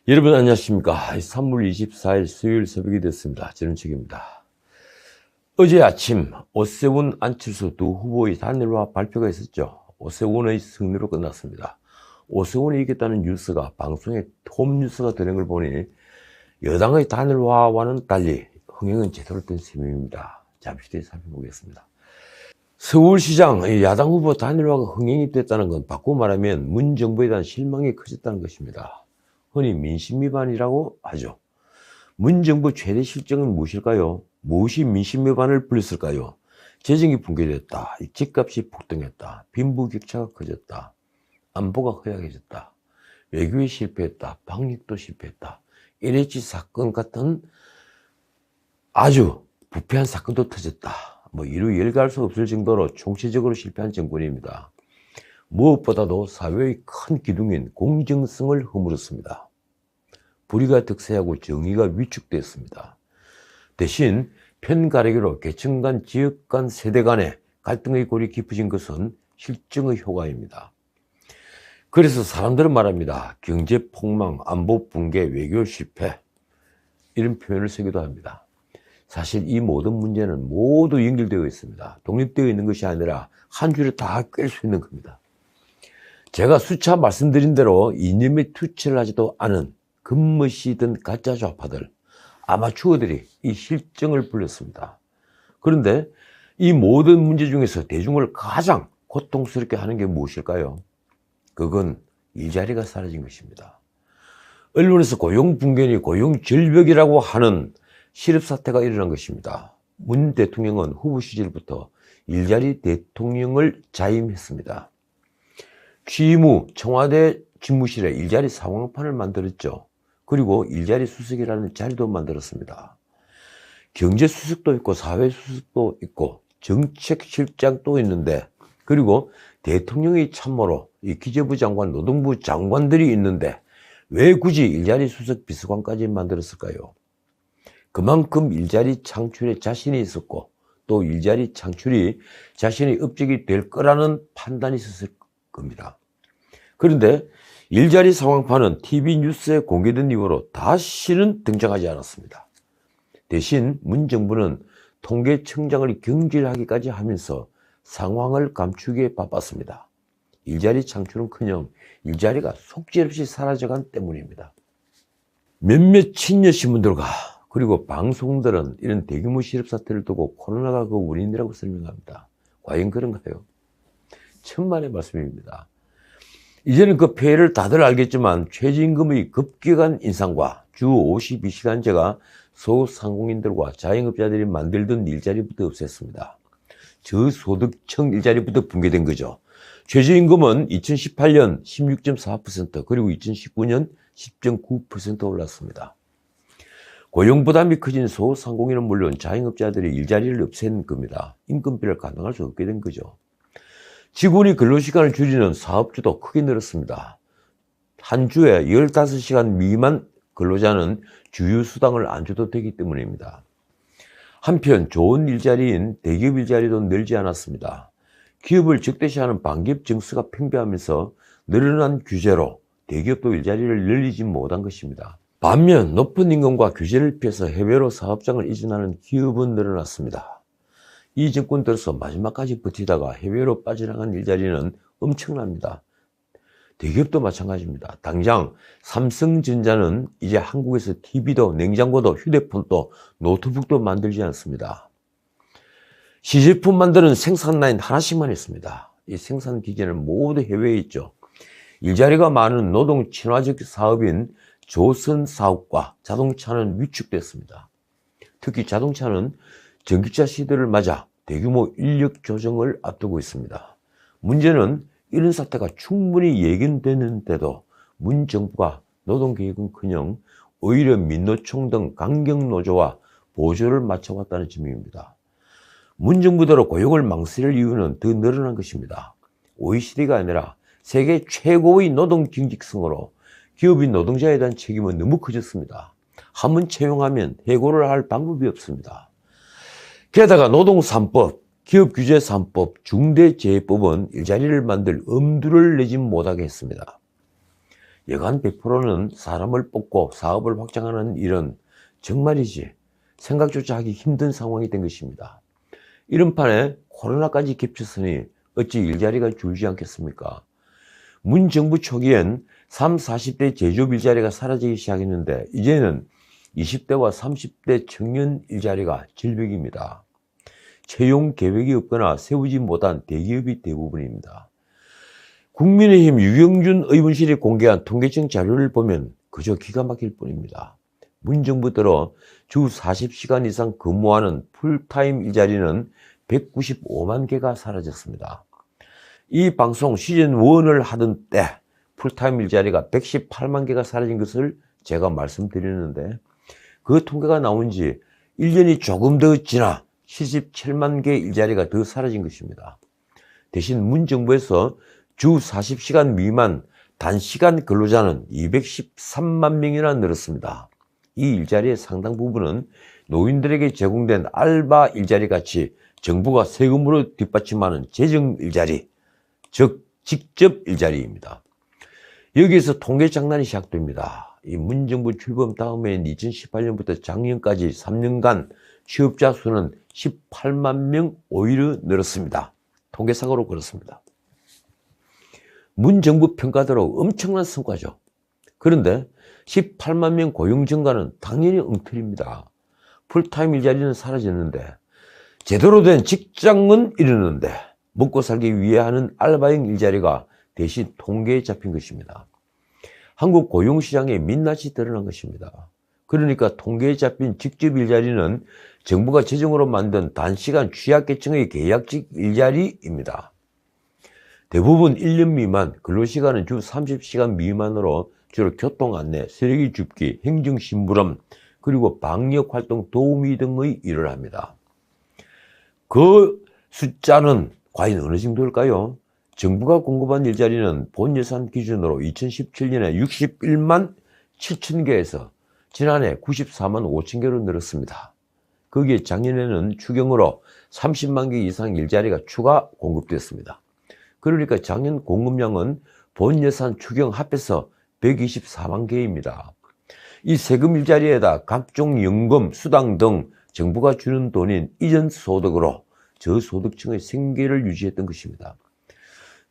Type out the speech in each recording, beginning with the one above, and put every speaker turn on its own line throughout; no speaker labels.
여러분 안녕하십니까. 3월 24일 수요일 새벽이 됐습니다. 저는 책입니다. 어제 아침 오세훈, 안철수 두 후보의 단일화 발표가 있었죠. 오세훈의 승리로 끝났습니다. 오세훈이 이겼다는 뉴스가 방송에 톱뉴스가 되는 걸 보니 여당의 단일화와는 달리 흥행은 제대로 된 셈입니다. 잠시 뒤에 살펴보겠습니다. 서울시장 야당 후보 단일화가 흥행이 됐다는 건 바꾸고 말하면 문 정부에 대한 실망이 커졌다는 것입니다. 흔히 민심 위반이라고 하죠. 문 정부 최대 실정은 무엇일까요? 무엇이 민심 위반을 불렀을까요? 재정이 붕괴됐다, 집값이 폭등했다, 빈부격차가 커졌다, 안보가 허약해졌다, 외교에 실패했다, 방역도 실패했다, LH 사건 같은 아주 부패한 사건도 터졌다. 이루 열갈 수 없을 정도로 총체적으로 실패한 정권입니다. 무엇보다도 사회의 큰 기둥인 공정성을 허물었습니다. 불의가 득세하고 정의가 위축됐습니다. 대신 편가르기로 계층 간, 지역 간, 세대 간의 갈등의 골이 깊어진 것은 실정의 효과입니다. 그래서 사람들은 말합니다. 경제 폭망, 안보 붕괴, 외교 실패 이런 표현을 쓰기도 합니다. 사실 이 모든 문제는 모두 연결되어 있습니다. 독립되어 있는 것이 아니라 한 줄에 다 꿰일 수 있는 겁니다. 제가 수차 말씀드린 대로 이념에 투철을 하지도 않은 겉멋이든 가짜 좌파들, 아마추어들이 이 실정을 불렸습니다. 그런데 이 모든 문제 중에서 대중을 가장 고통스럽게 하는 게 무엇일까요? 그건 일자리가 사라진 것입니다. 언론에서 고용붕괴니 고용절벽이라고 하는 실업사태가 일어난 것입니다. 문 대통령은 후보 시절부터 일자리 대통령을 자임했습니다. 취임 후 청와대 집무실에 일자리 상황판을 만들었죠. 그리고 일자리 수석이라는 자리도 만들었습니다. 경제 수석도 있고 사회 수석도 있고 정책 실장도 있는데, 그리고 대통령의 참모로 이 기재부 장관, 노동부 장관들이 있는데 왜 굳이 일자리 수석 비서관까지 만들었을까요? 그만큼 일자리 창출에 자신이 있었고 또 일자리 창출이 자신의 업적이 될 거라는 판단이 있었을 겁니다. 그런데 일자리 상황판은 TV 뉴스에 공개된 이후로 다시는 등장하지 않았습니다. 대신 문 정부는 통계청장을 경질하기까지 하면서 상황을 감추기에 바빴습니다. 일자리 창출은커녕 일자리가 속절없이 사라져간 때문입니다. 몇몇 친여 신문들과 그리고 방송들은 이런 대규모 실업 사태를 두고 코로나가 그 원인이라고 설명합니다. 과연 그런가요? 천만의 말씀입니다. 이제는 그 폐해를 다들 알겠지만 최저임금의 급격한 인상과 주 52시간제가 소상공인들과 자영업자들이 만들던 일자리부터 없앴습니다. 저소득층 일자리부터 붕괴된 거죠. 최저임금은 2018년 16.4% 그리고 2019년 10.9% 올랐습니다. 고용부담이 커진 소상공인은 물론 자영업자들이 일자리를 없앤 겁니다. 임금비를 감당할 수 없게 된 거죠. 직원이 근로시간을 줄이는 사업주도 크게 늘었습니다. 한 주에 15시간 미만 근로자는 주휴수당을 안 줘도 되기 때문입니다. 한편 좋은 일자리인 대기업 일자리도 늘지 않았습니다. 기업을 적대시하는 반기업 정서가 팽배하면서 늘어난 규제로 대기업도 일자리를 늘리지 못한 것입니다. 반면 높은 임금과 규제를 피해서 해외로 사업장을 이전하는 기업은 늘어났습니다. 이 정권 들어서 마지막까지 버티다가 해외로 빠져나간 일자리는 엄청납니다. 대기업도 마찬가지입니다. 당장 삼성전자는 이제 한국에서 TV도 냉장고도 휴대폰도 노트북도 만들지 않습니다. 시제품 만드는 생산 라인 하나씩만 있습니다. 이 생산 기계는 모두 해외에 있죠. 일자리가 많은 노동 친화적 사업인 조선 사업과 자동차는 위축됐습니다. 특히 자동차는 전기차 시대를 맞아 대규모 인력 조정을 앞두고 있습니다. 문제는 이런 사태가 충분히 예견되는데도 문 정부가 노동계획은커녕 오히려 민노총 등 강경노조와 보조를 맞춰왔다는 점입니다. 문 정부대로 고용을 망설일 이유는 더 늘어난 것입니다. OECD가 아니라 세계 최고의 노동 경직성으로 기업인 노동자에 대한 책임은 너무 커졌습니다. 한번 채용하면 해고를 할 방법이 없습니다. 게다가 노동 3법, 기업 규제 3법, 중대재해법은 일자리를 만들 엄두를 내지 못하게 했습니다. 여간 100%는 사람을 뽑고 사업을 확장하는 일은 정말이지 생각조차 하기 힘든 상황이 된 것입니다. 이런 판에 코로나까지 겹쳤으니 어찌 일자리가 줄지 않겠습니까? 문 정부 초기엔 30, 40대 제조업 일자리가 사라지기 시작했는데 이제는 20대와 30대 청년 일자리가 질병입니다. 채용 계획이 없거나 세우지 못한 대기업이 대부분입니다. 국민의힘 유경준 의원실이 공개한 통계청 자료를 보면 그저 기가 막힐 뿐입니다. 문정부 들어 주 40시간 이상 근무하는 풀타임 일자리는 195만 개가 사라졌습니다. 이 방송 시즌1을 하던 때 풀타임 일자리가 118만 개가 사라진 것을 제가 말씀드렸는데 그 통계가 나온 지 1년이 조금 더 지나 77만 개의 일자리가 더 사라진 것입니다. 대신 문정부에서 주 40시간 미만 단시간 근로자는 213만 명이나 늘었습니다. 이 일자리의 상당 부분은 노인들에게 제공된 알바 일자리 같이 정부가 세금으로 뒷받침하는 재정 일자리, 즉 직접 일자리입니다. 여기에서 통계 장난이 시작됩니다. 이 문정부 출범 다음엔 2018년부터 작년까지 3년간 취업자 수는 18만 명 오히려 늘었습니다. 통계상으로 그렇습니다. 문정부 평가대로 엄청난 성과죠. 그런데 18만 명 고용 증가는 당연히 엉터리입니다. 풀타임 일자리는 사라졌는데 제대로 된 직장은 이르는데 먹고 살기 위해 하는 알바형 일자리가 대신 통계에 잡힌 것입니다. 한국 고용시장의 민낯이 드러난 것입니다. 그러니까 통계에 잡힌 직접 일자리는 정부가 재정으로 만든 단시간 취약계층의 계약직 일자리입니다. 대부분 1년 미만, 근로시간은 주 30시간 미만으로 주로 교통안내, 쓰레기 줍기, 행정심부름, 그리고 방역활동 도우미 등의 일을 합니다. 그 숫자는 과연 어느 정도일까요? 정부가 공급한 일자리는 본 예산 기준으로 2017년에 61만 7천 개에서 지난해 94만 5천 개로 늘었습니다. 거기에 작년에는 추경으로 30만 개 이상 일자리가 추가 공급됐습니다. 그러니까 작년 공급량은 본 예산 추경 합해서 124만 개입니다. 이 세금 일자리에다 각종 연금, 수당 등 정부가 주는 돈인 이전 소득으로 저소득층의 생계를 유지했던 것입니다.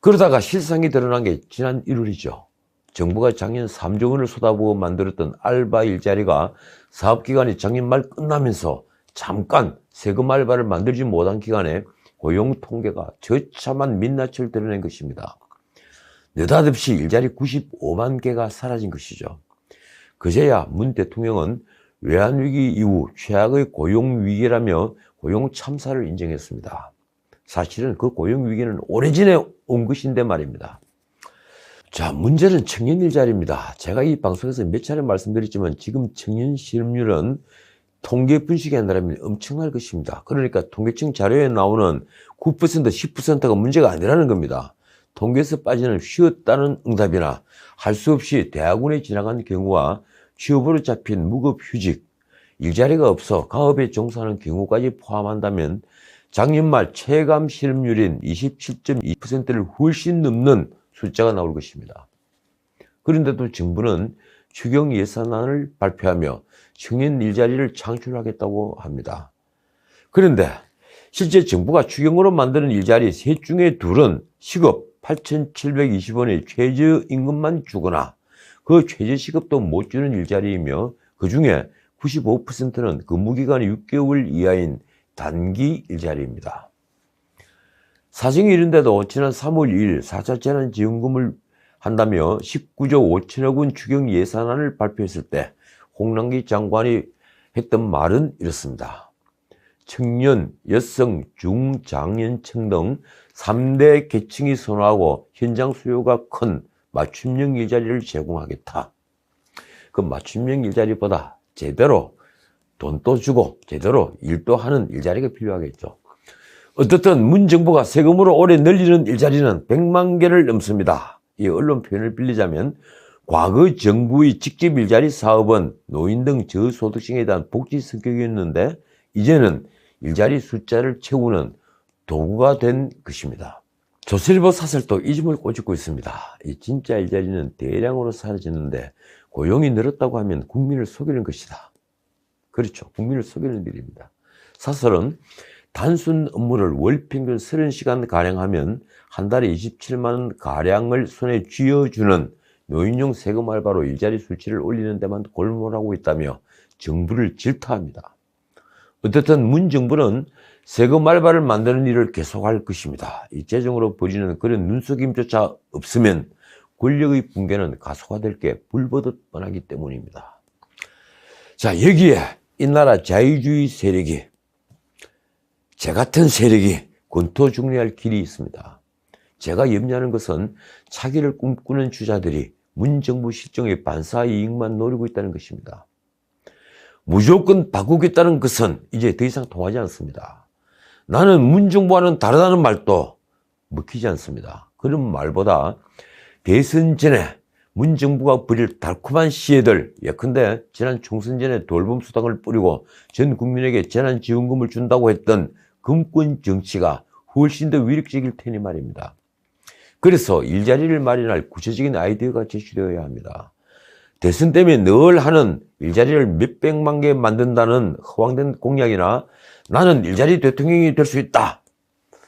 그러다가 실상이 드러난 게 지난 1월이죠. 정부가 작년 3조 원을 쏟아부어 만들었던 알바 일자리가 사업기간이 작년 말 끝나면서 잠깐 세금 알바를 만들지 못한 기간에 고용 통계가 처참한 민낯을 드러낸 것입니다. 느닷없이 일자리 95만 개가 사라진 것이죠. 그제야 문 대통령은 외환위기 이후 최악의 고용위기라며 고용참사를 인정했습니다. 사실은 그 고용위기는 오래전에 온 것인데 말입니다. 자, 문제는 청년 일자리입니다. 제가 이 방송에서 몇 차례 말씀드렸지만 지금 청년 실업률은 통계 분식이 아니라면 엄청날 것입니다. 그러니까 통계청 자료에 나오는 9%, 10%가 문제가 아니라는 겁니다. 통계에서 빠지는 쉬었다는 응답이나 할 수 없이 대학원에 지나간 경우와 취업으로 잡힌 무급휴직, 일자리가 없어 가업에 종사하는 경우까지 포함한다면 작년 말 체감 실업률인 27.2%를 훨씬 넘는 숫자가 나올 것입니다. 그런데도 정부는 추경 예산안을 발표하며 청년 일자리를 창출하겠다고 합니다. 그런데 실제 정부가 추경으로 만드는 일자리 셋 중에 둘은 시급 8,720원의 최저임금만 주거나 그 최저시급도 못 주는 일자리이며 그 중에 95%는 근무기간이 6개월 이하인 단기 일자리입니다. 사정이 이른데도 지난 3월 2일 4차 재난지원금을 한다며 19조 5천억 원 추경 예산안을 발표했을 때 홍남기 장관이 했던 말은 이렇습니다. 청년, 여성, 중, 장년층 등 3대 계층이 선호하고 현장 수요가 큰 맞춤형 일자리를 제공하겠다. 그 맞춤형 일자리보다 제대로 돈도 주고 제대로 일도 하는 일자리가 필요하겠죠. 어떻든 문 정부가 세금으로 올해 늘리는 일자리는 100만 개를 넘습니다. 이 언론 표현을 빌리자면 과거 정부의 직접 일자리 사업은 노인 등 저소득층에 대한 복지 성격이었는데 이제는 일자리 숫자를 채우는 도구가 된 것입니다. 조선일보 사설도 이 점을 꼬집고 있습니다. 이 진짜 일자리는 대량으로 사라지는데 고용이 늘었다고 하면 국민을 속이는 것이다. 그렇죠. 국민을 속이는 일입니다. 사설은 단순 업무를 월 평균 30시간 가량 하면 한 달에 27만 원 가량을 손에 쥐어주는 노인용 세금 알바로 일자리 수치를 올리는 데만 골몰하고 있다며 정부를 질타합니다. 어쨌든 문 정부는 세금 알바를 만드는 일을 계속할 것입니다. 이 재정으로 벌이는 그런 눈속임조차 없으면 권력의 붕괴는 가속화될 게 불보듯 뻔하기 때문입니다. 자, 여기에 이 나라 자유주의 세력이, 제 같은 세력이 권토중리할 길이 있습니다. 제가 염려하는 것은 차기를 꿈꾸는 주자들이 문정부 실정의 반사 이익만 노리고 있다는 것입니다. 무조건 바꾸겠다는 것은 이제 더 이상 통하지 않습니다. 나는 문정부와는 다르다는 말도 먹히지 않습니다. 그런 말보다 대선 전에 문정부가 부릴 달콤한 시혜들, 예컨대 지난 총선 전에 돌봄수당을 뿌리고 전 국민에게 재난지원금을 준다고 했던 금권 정치가 훨씬 더 위력적일 테니 말입니다. 그래서 일자리를 마련할 구체적인 아이디어가 제시되어야 합니다. 대선 때문에 늘 하는 일자리를 몇백만 개 만든다는 허황된 공약이나 나는 일자리 대통령이 될 수 있다,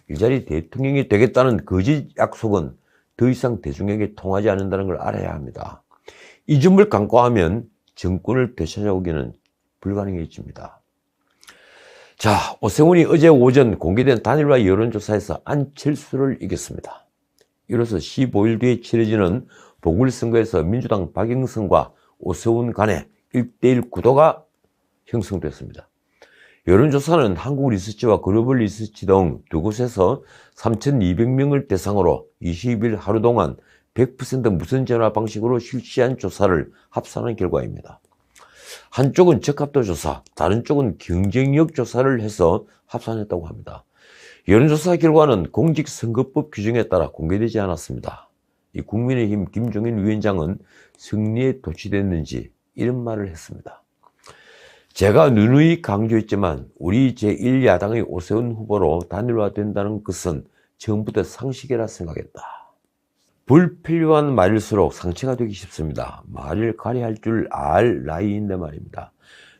일자리 대통령이 되겠다는 거짓 약속은 더 이상 대중에게 통하지 않는다는 걸 알아야 합니다. 이 점을 간과하면 정권을 되찾아오기는 불가능해집니다. 자, 오세훈이 어제 오전 공개된 단일화 여론조사에서 안철수를 이겼습니다. 이로써 15일 뒤에 치러지는 보궐선거에서 민주당 박영선과 오세훈 간의 1대1 구도가 형성됐습니다. 여론조사는 한국리서치와 글로벌리서치 등 두 곳에서 3,200명을 대상으로 20일 하루 동안 100% 무선 전화 방식으로 실시한 조사를 합산한 결과입니다. 한쪽은 적합도 조사, 다른 쪽은 경쟁력 조사를 해서 합산했다고 합니다. 여론조사 결과는 공직선거법 규정에 따라 공개되지 않았습니다. 이 국민의힘 김종인 위원장은 승리에 도취됐는지 이런 말을 했습니다. 제가 누누이 강조했지만 우리 제1야당의 오세훈 후보로 단일화된다는 것은 처음부터 상식이라 생각했다. 불필요한 말일수록 상처가 되기 쉽습니다. 말을 가려할 줄 알 나이인데 말입니다.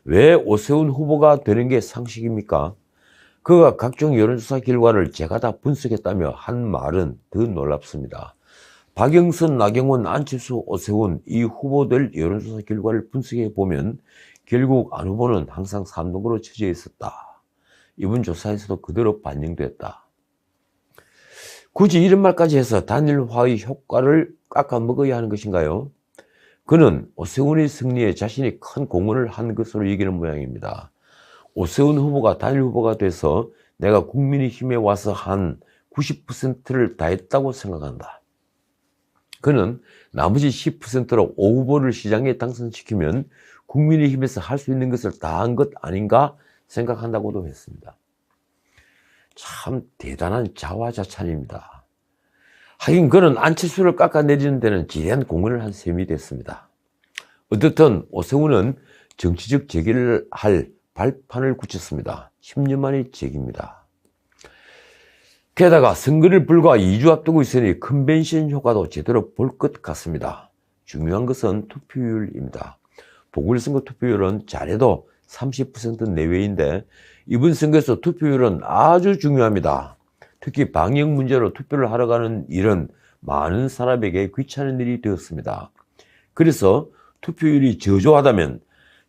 왜 오세훈 후보가 되는 게 상식입니까? 그가 각종 여론조사 결과를 제가 다 분석했다며 한 말은 더 놀랍습니다. 박영선, 나경원, 안철수, 오세훈 이 후보들 여론조사 결과를 분석해 보면 결국 안 후보는 항상 3등으로 처져 있었다. 이번 조사에서도 그대로 반영됐다. 굳이 이런 말까지 해서 단일화의 효과를 깎아 먹어야 하는 것인가요? 그는 오세훈의 승리에 자신이 큰 공헌을 한 것으로 여기는 모양입니다. 오세훈 후보가 단일 후보가 돼서 내가 국민의힘에 와서 한 90%를 다 했다고 생각한다. 그는 나머지 10%로 오 후보를 시장에 당선시키면 국민의힘에서 할 수 있는 것을 다 한 것 아닌가 생각한다고도 했습니다. 참 대단한 자화자찬입니다. 하긴 그는 안철수를 깎아내리는 데는 지대한 공헌을 한 셈이 됐습니다. 어떻든 오세훈은 정치적 재기를 할 발판을 굳혔습니다. 10년 만의 재기입니다. 게다가 선거를 불과 2주 앞두고 있으니 컨벤션 효과도 제대로 볼 것 같습니다. 중요한 것은 투표율입니다. 보궐선거 투표율은 잘해도 30% 내외인데 이번 선거에서 투표율은 아주 중요합니다. 특히 방역 문제로 투표를 하러 가는 일은 많은 사람에게 귀찮은 일이 되었습니다. 그래서 투표율이 저조하다면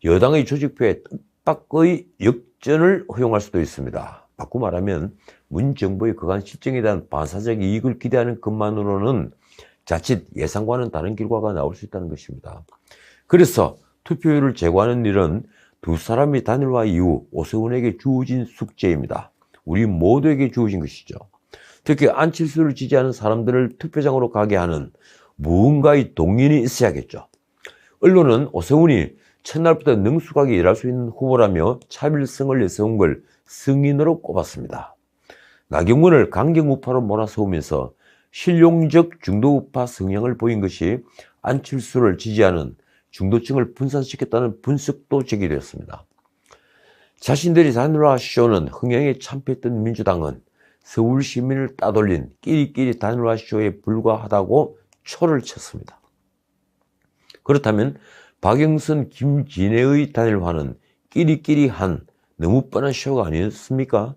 여당의 조직표에 뜻밖의 역전을 허용할 수도 있습니다. 바꿔 말하면 문 정부의 그간 실정에 대한 반사적 이익을 기대하는 것만으로는 자칫 예상과는 다른 결과가 나올 수 있다는 것입니다. 그래서 투표율을 제고하는 일은 두 사람이 단일화 이후 오세훈에게 주어진 숙제입니다. 우리 모두에게 주어진 것이죠. 특히 안철수를 지지하는 사람들을 투표장으로 가게 하는 무언가의 동인이 있어야겠죠. 언론은 오세훈이 첫날부터 능숙하게 일할 수 있는 후보라며 차별성을 내세운 걸 승인으로 꼽았습니다. 나경원을 강경우파로 몰아세우면서 실용적 중도우파 성향을 보인 것이 안철수를 지지하는 중도층을 분산시켰다는 분석도 제기되었습니다. 자신들이 단일화 쇼는 흥행에 참패했던 민주당은 서울 시민을 따돌린 끼리끼리 단일화 쇼에 불과하다고 초를 쳤습니다. 그렇다면 박영선, 김진애의 단일화는 끼리끼리 한 너무 뻔한 쇼가 아니었습니까?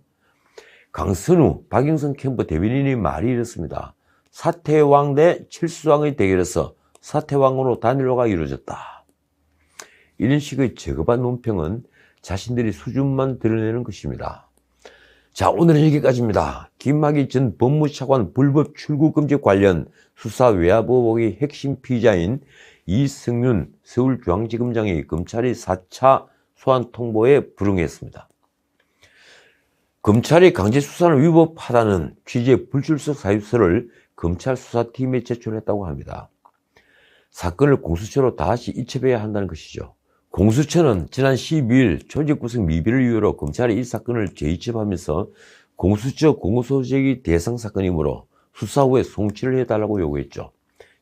강선우, 박영선 캠프 대변인이 말이 이렇습니다. 사태왕 대 칠수왕의 대결에서 사태왕으로 단일화가 이루어졌다. 이런 식의 저급한 논평은 자신들이 수준만 드러내는 것입니다. 자, 오늘은 여기까지입니다. 김학의 전 법무차관 불법 출국금지 관련 수사 외압의혹의 핵심 피의자인 이승윤 서울중앙지검장이 검찰이 4차 소환 통보에 불응했습니다. 검찰이 강제수사를 위법하다는 취지의 불출석 사유서를 검찰 수사팀에 제출했다고 합니다. 사건을 공수처로 다시 이첩해야 한다는 것이죠. 공수처는 지난 12일 조직구성 미비를 이유로 검찰이 이 사건을 재이첩하면서 공수처 공소제기 대상 사건이므로 수사 후에 송치를 해달라고 요구했죠.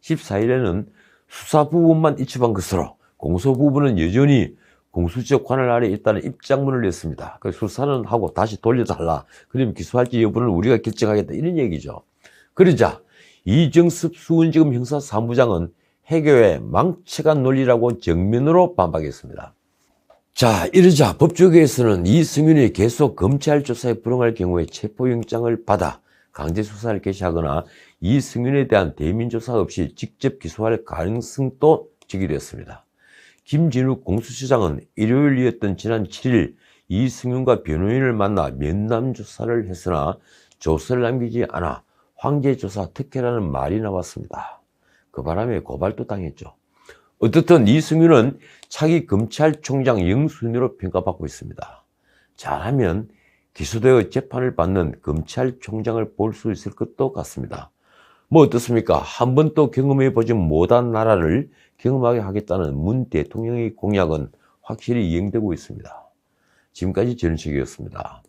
14일에는 수사 부분만 이첩한 것으로 공소 부분은 여전히 공수처 관할 아래에 있다는 입장문을 냈습니다. 수사는 하고 다시 돌려달라. 그러면 기소할지 여부는 우리가 결정하겠다. 이런 얘기죠. 그러자 이정섭 수원지검 형사사무장은 해교의 망측한 논리라고 정면으로 반박했습니다. 자, 이러자 법조계에서는 이승윤이 계속 검찰 조사에 불응할 경우에 체포영장을 받아 강제수사를 개시하거나 이승윤에 대한 대민조사 없이 직접 기소할 가능성도 제기되었습니다. 김진욱 공수처장은 일요일이었던 지난 7일 이승윤과 변호인을 만나 면담조사를 했으나 조서를 남기지 않아 황제조사 특혜라는 말이 나왔습니다. 그 바람에 고발도 당했죠. 어떻든 이승윤은 차기 검찰총장 영순위로 평가받고 있습니다. 잘하면 기소되어 재판을 받는 검찰총장을 볼 수 있을 것도 같습니다. 뭐 어떻습니까? 한 번도 경험해보지 못한 나라를 경험하게 하겠다는 문 대통령의 공약은 확실히 이행되고 있습니다. 지금까지 전은책이었습니다.